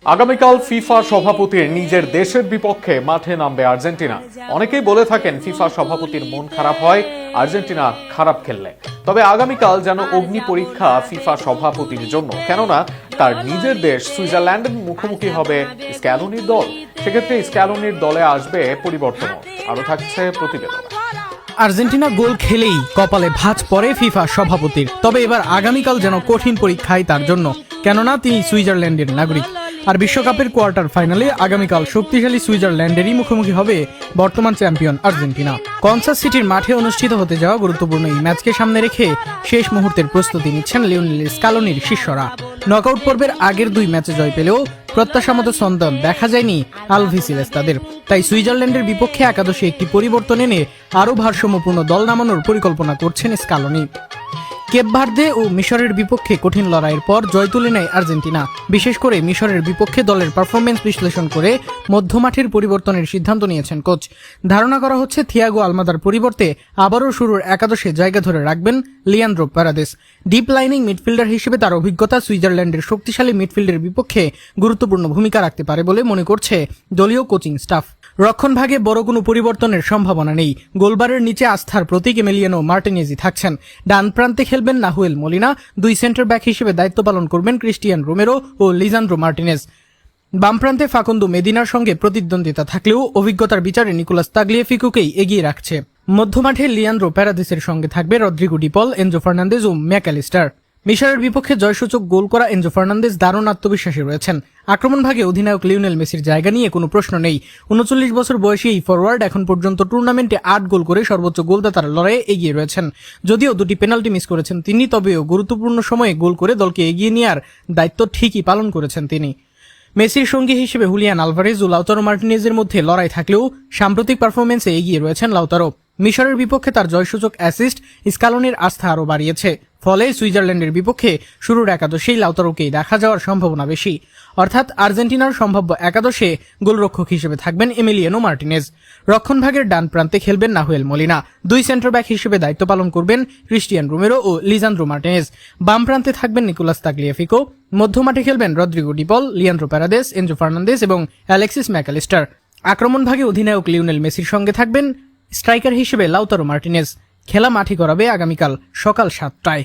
আগামীকাল ফিফা সভাপতির নিজের দেশের বিপক্ষে মাঠে নামবে আর্জেন্টিনা। অনেকেই বলে থাকেন ফিফা সভাপতির মন খারাপ হয় আর্জেন্টিনা খারাপ খেললে। তবে আগামীকাল যেন অগ্নি পরীক্ষা ফিফা সভাপতির জন্য, কেননা তার নিজের দেশ সুইজারল্যান্ডের মুখোমুখি হবে স্ক্যালোনির দল। সেক্ষেত্রে স্ক্যালোনির দলে আসবে পরিবর্তন। আরো থাকছে প্রতিবেদন। আর্জেন্টিনা গোল খেলেই কপালে ভাঁজ পড়ে ফিফা সভাপতির। তবে এবার আগামীকাল যেন কঠিন পরীক্ষায় তার জন্য, কেননা তিনি সুইজারল্যান্ডের নাগরিক। আর বিশ্বকাপের কোয়ার্টার ফাইনালে আগামীকাল শক্তিশালী সুইজারল্যান্ডেরই মুখোমুখি হবে বর্তমান চ্যাম্পিয়ন আর্জেন্টিনা। কনসাস সিটির মাঠে অনুষ্ঠিত হতে যাওয়া গুরুত্বপূর্ণ এই ম্যাচকে সামনে রেখে শেষ মুহূর্তের প্রস্তুতি নিচ্ছেন লিওনেল স্ক্যালোনির শিষ্যরা। নকআউট পর্বের আগের দুই ম্যাচে জয় পেলেও প্রত্যাশামতো সন্ধান দেখা যায়নি আলভিসিলেস্তাদের। তাই সুইজারল্যান্ডের বিপক্ষে একাদশে একটি পরিবর্তন এনে আরও ভারসাম্যপূর্ণ দল নামানোর পরিকল্পনা করছেন স্ক্যালোনি। কেপ ভার্দে ও মিশরের বিপক্ষে কঠিন লড়াইয়ের পর জয় তুলে নেয় আর্জেন্টিনা। বিশেষ করে মিশরের বিপক্ষে দলের পারফরমেন্স বিশ্লেষণ করে মধ্যমাঠের পরিবর্তনের সিদ্ধান্ত নিয়েছেন কোচ। ধারণা করা হচ্ছে থিয়াগো আলমাদার পরিবর্তে আবারও শুরুর একাদশে জায়গা ধরে রাখবেন Leandro Paredes. Deep lining midfielder হিসেবে তার অভিজ্ঞতা সুইজারল্যান্ডের শক্তিশালী মিডফিল্ডের বিপক্ষে গুরুত্বপূর্ণ ভূমিকা রাখতে পারে বলে মনে করছে দলীয় কোচিং স্টাফ। রক্ষণভাগে বড় কোনো পরিবর্তনের সম্ভাবনা নেই। গোলবারের নিচে আস্থার প্রতীক এমিলিয়ানো মার্টিনেজি থাকছেন। ডান প্রান্তে খেলবেন নাহুয়েল মলিনা। দুই সেন্টার ব্যাক হিসেবে দায়িত্ব পালন করবেন ক্রিস্টিয়ান রোমেরো ও লিজান্দ্রো মার্টিনেজ। বাম প্রান্তে ফাকুন্দো মেদিনার সঙ্গে প্রতিদ্বন্দ্বিতা থাকলেও অভিজ্ঞতার বিচারে নিকোলাস তাগলিয়াফিকোকেই এগিয়ে রাখছে। মধ্যমাঠে লিয়ান্দ্রো প্যারাদেসের সঙ্গে থাকবে রদ্রিগো ডিপল, এনজো ফার্নান্দেজ ও ম্যাকঅ্যালিস্টার। মিশরের বিপক্ষে জয়সূচক গোল করা এনজো ফার্নান্দেজ দারুণ আত্মবিশ্বাসী রয়েছেন। আক্রমণভাগে অধিনায়ক লিওনেল মেসির জায়গা নিয়ে কোনো প্রশ্ন নেই। 39 বছর বয়সী এই ফরওয়ার্ড এখন পর্যন্ত টুর্নামেন্টে 8 গোল করে সর্বোচ্চ গোলদাতার লড়াইয়ে এগিয়ে রয়েছেন। যদিও দুটি পেনাল্টি মিস করেছেন তিনি, তবেও গুরুত্বপূর্ণ সময়ে গোল করে দলকে এগিয়ে নেওয়ার দায়িত্ব ঠিকই পালন করেছেন তিনি। মেসির সঙ্গী হিসেবে হুলিয়ান আলভারেজ ও লাউতারো মার্টিনেজের মধ্যে লড়াই থাকলেও সাম্প্রতিক পারফরমেন্সে এগিয়ে রয়েছেন লাউতারো। মিশরের বিপক্ষে তার জয়সূচক অ্যাসিস্ট স্ক্যালোনির আস্থা আরও বাড়িয়েছে। ফলে সুইজারল্যান্ডের বিপক্ষে শুরুর একাদশেই লাউতারোকেই দেখা যাওয়ার সম্ভাবনা বেশি। অর্থাৎ আর্জেন্টিনার সম্ভাব্য একাদশে গোলরক্ষক হিসেবে থাকবেন এমিলিয়ানো মার্টিনেজ। রক্ষণভাগের ডান প্রান্তে খেলবেন নাহুয়েল মলিনা। দুই সেন্টার ব্যাক হিসেবে দায়িত্ব পালন করবেন ক্রিস্টিয়ান রোমেরো ও লিজান্দ্রো মার্টিনেজ। বাম প্রান্তে থাকবেন নিকোলাস তাগলিয়াফিকো। মধ্যমাঠে খেলবেন Rodrigo De Paul, Leandro Paredes, Enzo Fernandez এবং অ্যালেক্সিস ম্যাকঅ্যালিস্টার। আক্রমণভাগে অধিনায়ক লিওনেল মেসির সঙ্গে থাকবেন স্ট্রাইকার হিসেবে লাউতারো মার্টিনেজ। খেলা মাঠে করাবে আগামীকাল সকাল 7টায়।